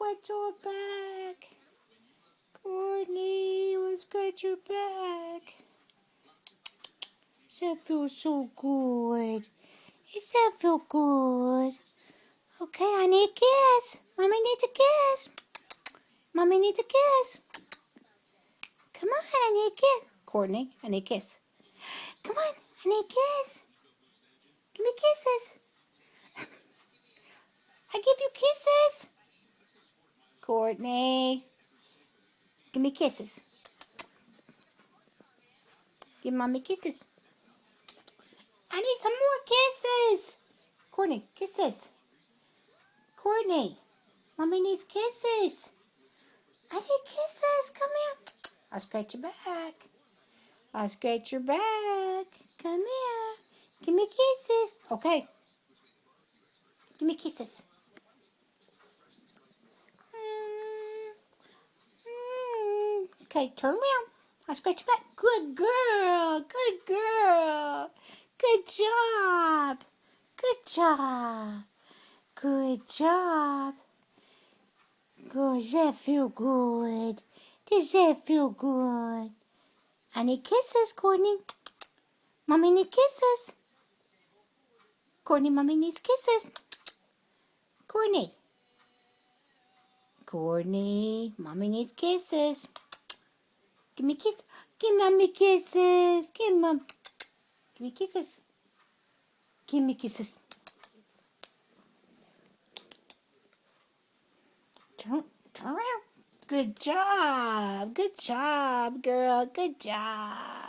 what's your back? Courtney, let's get your back. Does that feel so good? Does that feel good? Okay, I need a kiss. Mommy needs a kiss. Mommy needs a kiss. Come on, I need a kiss. Courtney, I need a kiss. Come on, I need a kiss. Give me kisses. I give you kisses. Courtney, give me kisses. Give mommy kisses. I need some more kisses. Courtney, kisses. Courtney, mommy needs kisses. I need kisses. Come here. I'll scratch your back. I'll scratch your back. Come here. Give me kisses. Okay. Give me kisses. Okay, turn around. I'll scratch your back. Good girl. Good girl. Good job. Good job. Good job. Does that feel good? Does that feel good? I need kisses, Courtney. Mommy needs kisses. Courtney, mommy needs kisses. Courtney. Courtney, mommy needs kisses. Give me kisses. Give mommy kisses. Give me kisses. Give me kisses. Turn around. Good job. Good job, girl. Good job.